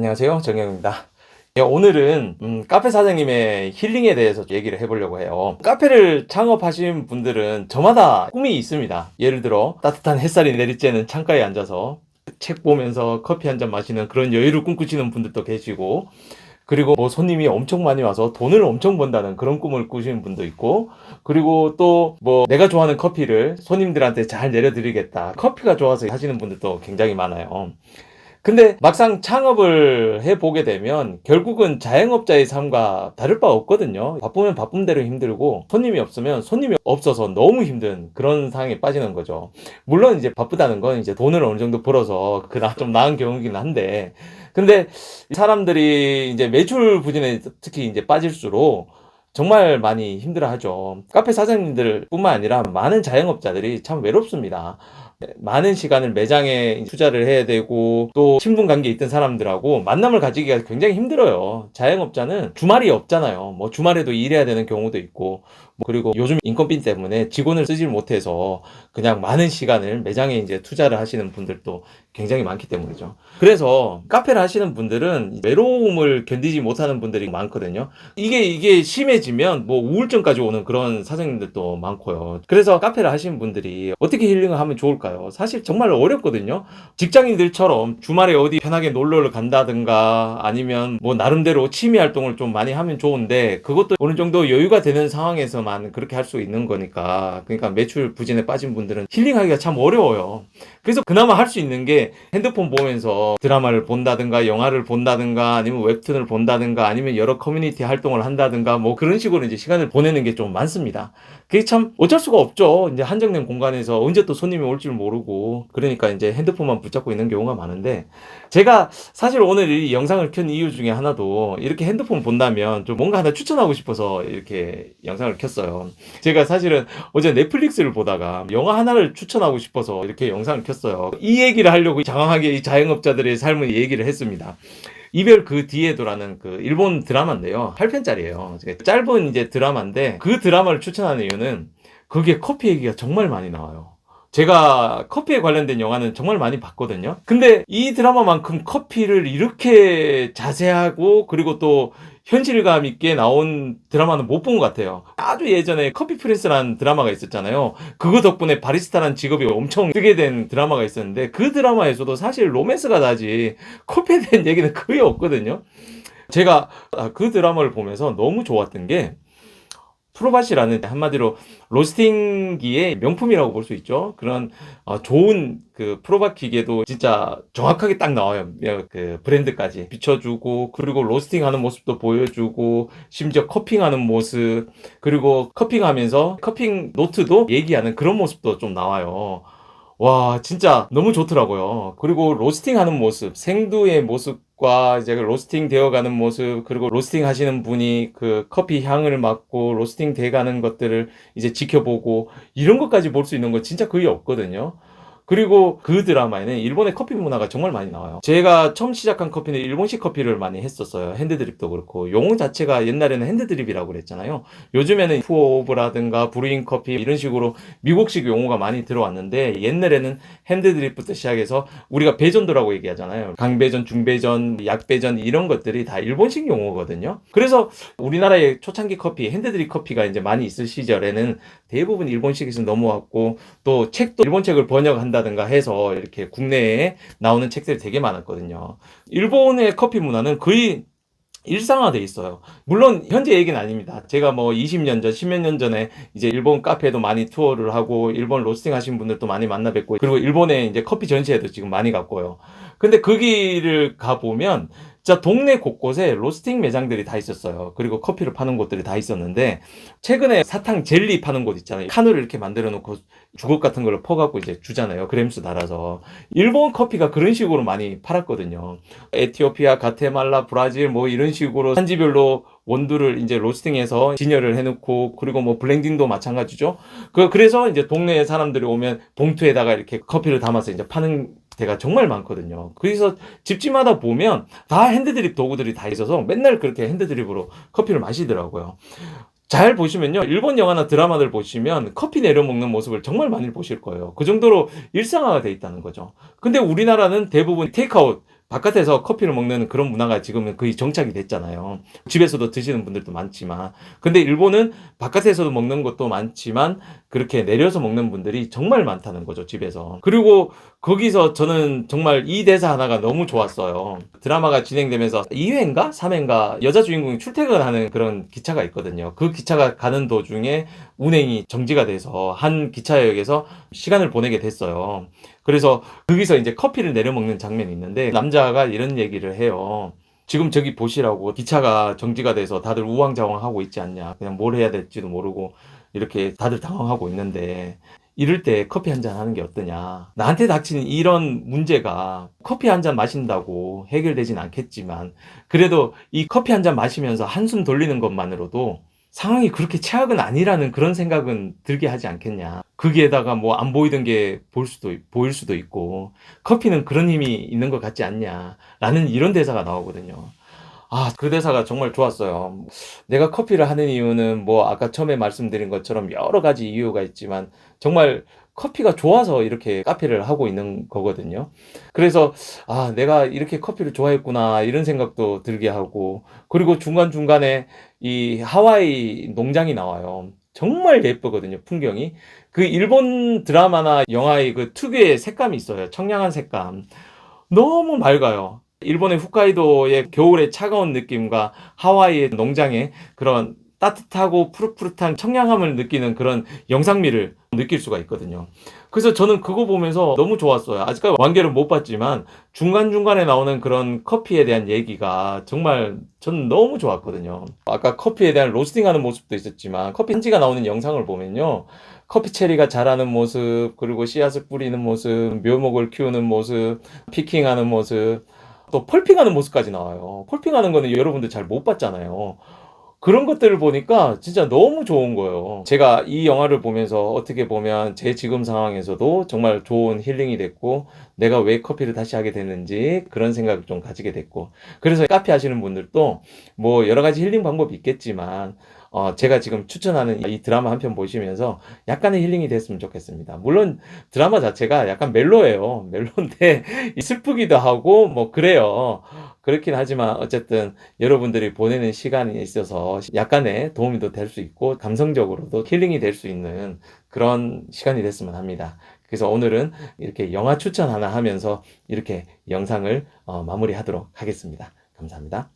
안녕하세요. 정영입니다. 오늘은 카페 사장님의 힐링에 대해서 얘기를 해보려고 해요. 카페를 창업하신 분들은 저마다 꿈이 있습니다. 예를 들어 따뜻한 햇살이 내리쬐는 창가에 앉아서 책 보면서 커피 한 잔 마시는 그런 여유를 꿈꾸시는 분들도 계시고, 그리고 뭐 손님이 엄청 많이 와서 돈을 엄청 번다는 그런 꿈을 꾸시는 분도 있고, 그리고 또 뭐 내가 좋아하는 커피를 손님들한테 잘 내려드리겠다, 커피가 좋아서 하시는 분들도 굉장히 많아요. 근데 막상 창업을 해보게 되면 결국은 자영업자의 삶과 다를 바 없거든요. 바쁘면 바쁜 대로 힘들고, 손님이 없으면 손님이 없어서 너무 힘든 그런 상황에 빠지는 거죠. 물론 이제 바쁘다는 건 이제 돈을 어느 정도 벌어서 그나마 좀 나은 경우긴 한데, 근데 사람들이 이제 매출 부진에 특히 이제 빠질수록 정말 많이 힘들어하죠. 카페 사장님들 뿐만 아니라 많은 자영업자들이 참 외롭습니다. 많은 시간을 매장에 투자를 해야 되고, 또 친분 관계에 있던 사람들하고 만남을 가지기가 굉장히 힘들어요. 자영업자는 주말이 없잖아요. 뭐 주말에도 일해야 되는 경우도 있고, 그리고 요즘 인건비 때문에 직원을 쓰질 못해서 그냥 많은 시간을 매장에 이제 투자를 하시는 분들도 굉장히 많기 때문이죠. 그래서 카페를 하시는 분들은 외로움을 견디지 못하는 분들이 많거든요. 이게 심해지면 뭐 우울증까지 오는 그런 사장님들도 많고요. 그래서 카페를 하시는 분들이 어떻게 힐링을 하면 좋을까요? 사실 정말 어렵거든요. 직장인들처럼 주말에 어디 편하게 놀러를 간다든가, 아니면 뭐 나름대로 취미 활동을 좀 많이 하면 좋은데, 그것도 어느 정도 여유가 되는 상황에서만 그렇게 할 수 있는 거니까. 그러니까 매출 부진에 빠진 분들은 힐링하기가 참 어려워요. 그래서 그나마 할 수 있는 게 핸드폰 보면서 드라마를 본다든가, 영화를 본다든가, 아니면 웹툰을 본다든가, 아니면 여러 커뮤니티 활동을 한다든가, 뭐 그런 식으로 이제 시간을 보내는 게 좀 많습니다. 그게 참 어쩔 수가 없죠. 이제 한정된 공간에서 언제 또 손님이 올 줄 모르고, 그러니까 이제 핸드폰만 붙잡고 있는 경우가 많은데, 제가 사실 오늘 이 영상을 켠 이유 중에 하나도 이렇게 핸드폰 본다면 좀 뭔가 하나 추천하고 싶어서 이렇게 영상을 켰어요. 제가 사실은 어제 넷플릭스를 보다가 영화 하나를 추천하고 싶어서 이렇게 영상을 켰어요. 이 얘기를 하려고 장황하게 이 자영업자들의 삶을 얘기를 했습니다. 이별 그 뒤에도라는 그 일본 드라마인데요. 8편짜리예요. 짧은 이제 드라마인데, 그 드라마를 추천하는 이유는 거기에 커피 얘기가 정말 많이 나와요. 제가 커피에 관련된 영화는 정말 많이 봤거든요. 근데 이 드라마만큼 커피를 이렇게 자세하고, 그리고 또 현실감 있게 나온 드라마는 못 본 것 같아요. 아주 예전에 커피 프린스라는 드라마가 있었잖아요. 그거 덕분에 바리스타라는 직업이 엄청 뜨게 된 드라마가 있었는데, 그 드라마에서도 사실 로맨스가 나지 커피에 대한 얘기는 거의 없거든요. 제가 그 드라마를 보면서 너무 좋았던 게, 프로바시라는 한마디로 로스팅기의 명품이라고 볼 수 있죠. 그런 좋은 그 프로바 기계도 진짜 정확하게 딱 나와요. 그 브랜드까지 비춰주고, 그리고 로스팅하는 모습도 보여주고, 심지어 커핑하는 모습, 그리고 커핑하면서 커핑 노트도 얘기하는 그런 모습도 좀 나와요. 와, 진짜 너무 좋더라고요. 그리고 로스팅 하는 모습, 생두의 모습과 이제 그 로스팅 되어 가는 모습, 그리고 로스팅 하시는 분이 그 커피 향을 맡고 로스팅 돼 가는 것들을 이제 지켜보고, 이런 것까지 볼 수 있는 거 진짜 거의 없거든요. 그리고 그 드라마에는 일본의 커피 문화가 정말 많이 나와요. 제가 처음 시작한 커피는 일본식 커피를 많이 했었어요. 핸드드립도 그렇고, 용어 자체가 옛날에는 핸드드립이라고 그랬잖아요. 요즘에는 푸어오브라든가 브루잉 커피 이런 식으로 미국식 용어가 많이 들어왔는데, 옛날에는 핸드드립부터 시작해서 우리가 배전도라고 얘기하잖아요. 강배전, 중배전, 약배전, 이런 것들이 다 일본식 용어거든요. 그래서 우리나라의 초창기 커피, 핸드드립 커피가 이제 많이 있을 시절에는 대부분 일본식에서 넘어왔고, 또 책도 일본 책을 번역한다든가 해서 이렇게 국내에 나오는 책들이 되게 많았거든요. 일본의 커피 문화는 거의 일상화돼 있어요. 물론 현재 얘기는 아닙니다. 제가 뭐 20년 전, 10몇 년 전에 이제 일본 카페도 많이 투어를 하고, 일본 로스팅 하신 분들도 많이 만나 뵙고, 그리고 일본에 이제 커피 전시회도 지금 많이 갔고요. 근데 거기를 가보면 진짜 동네 곳곳에 로스팅 매장들이 다 있었어요. 그리고 커피를 파는 곳들이 다 있었는데, 최근에 사탕 젤리 파는 곳 있잖아요. 칸으로 이렇게 만들어 놓고 주걱 같은 걸 퍼갖고 이제 주잖아요. 그램수 달아서. 일본 커피가 그런 식으로 많이 팔았거든요. 에티오피아, 가테말라, 브라질 뭐 이런 식으로 산지별로 원두를 이제 로스팅해서 진열을 해놓고, 그리고 뭐 블렌딩도 마찬가지죠. 그래서 이제 동네에 사람들이 오면 봉투에다가 이렇게 커피를 담아서 이제 파는 데가 정말 많거든요. 그래서 집집마다 보면 다 핸드드립 도구들이 다 있어서 맨날 그렇게 핸드드립으로 커피를 마시더라고요. 잘 보시면요, 일본 영화나 드라마들 보시면 커피 내려 먹는 모습을 정말 많이 보실 거예요. 그 정도로 일상화가 돼 있다는 거죠. 근데 우리나라는 대부분 테이크아웃, 바깥에서 커피를 먹는 그런 문화가 지금은 거의 정착이 됐잖아요. 집에서도 드시는 분들도 많지만. 근데 일본은 바깥에서도 먹는 것도 많지만 그렇게 내려서 먹는 분들이 정말 많다는 거죠, 집에서. 그리고 거기서 저는 정말 이 대사 하나가 너무 좋았어요. 드라마가 진행되면서 2회인가 3회인가 여자 주인공이 출퇴근하는 그런 기차가 있거든요. 그 기차가 가는 도중에 운행이 정지가 돼서 한 기차역에서 시간을 보내게 됐어요. 그래서 거기서 이제 커피를 내려 먹는 장면이 있는데 남자가 이런 얘기를 해요. 지금 저기 보시라고 기차가 정지가 돼서 다들 우왕좌왕하고 있지 않냐. 그냥 뭘 해야 될지도 모르고 이렇게 다들 당황하고 있는데 이럴 때 커피 한 잔 하는 게 어떠냐. 나한테 닥친 이런 문제가 커피 한 잔 마신다고 해결되진 않겠지만 그래도 이 커피 한 잔 마시면서 한숨 돌리는 것만으로도 상황이 그렇게 최악은 아니라는 그런 생각은 들게 하지 않겠냐. 거기에다가 뭐 안 보이던 게 보일 수도 있고 커피는 그런 힘이 있는 것 같지 않냐. 라는 이런 대사가 나오거든요. 아, 그 대사가 정말 좋았어요. 내가 커피를 하는 이유는 뭐 아까 처음에 말씀드린 것처럼 여러 가지 이유가 있지만 정말 커피가 좋아서 이렇게 카페를 하고 있는 거거든요. 그래서 아, 내가 이렇게 커피를 좋아했구나 이런 생각도 들게 하고 그리고 중간중간에 이 하와이 농장이 나와요. 정말 예쁘거든요, 풍경이. 그 일본 드라마나 영화의 그 특유의 색감이 있어요. 청량한 색감. 너무 맑아요. 일본의 홋카이도의 겨울의 차가운 느낌과 하와이의 농장의 그런 따뜻하고 푸릇푸릇한 청량함을 느끼는 그런 영상미를 느낄 수가 있거든요. 그래서 저는 그거 보면서 너무 좋았어요. 아직까지 완결은 못 봤지만 중간중간에 나오는 그런 커피에 대한 얘기가 정말 저는 너무 좋았거든요. 아까 커피에 대한 로스팅하는 모습도 있었지만 커피 한지가 나오는 영상을 보면요. 커피 체리가 자라는 모습, 그리고 씨앗을 뿌리는 모습, 묘목을 키우는 모습, 피킹하는 모습, 또 펄핑하는 모습까지 나와요. 펄핑하는 거는 여러분들 잘 못 봤잖아요. 그런 것들을 보니까 진짜 너무 좋은 거예요. 제가 이 영화를 보면서 어떻게 보면 제 지금 상황에서도 정말 좋은 힐링이 됐고, 내가 왜 커피를 다시 하게 됐는지 그런 생각을 좀 가지게 됐고, 그래서 카페 하시는 분들도 뭐 여러 가지 힐링 방법이 있겠지만, 제가 지금 추천하는 이 드라마 한 편 보시면서 약간의 힐링이 됐으면 좋겠습니다. 물론 드라마 자체가 약간 멜로예요. 멜로인데 슬프기도 하고 뭐 그래요. 그렇긴 하지만 어쨌든 여러분들이 보내는 시간이 있어서 약간의 도움이 될 수 있고 감성적으로도 힐링이 될 수 있는 그런 시간이 됐으면 합니다. 그래서 오늘은 이렇게 영화 추천 하나 하면서 이렇게 영상을 마무리하도록 하겠습니다. 감사합니다.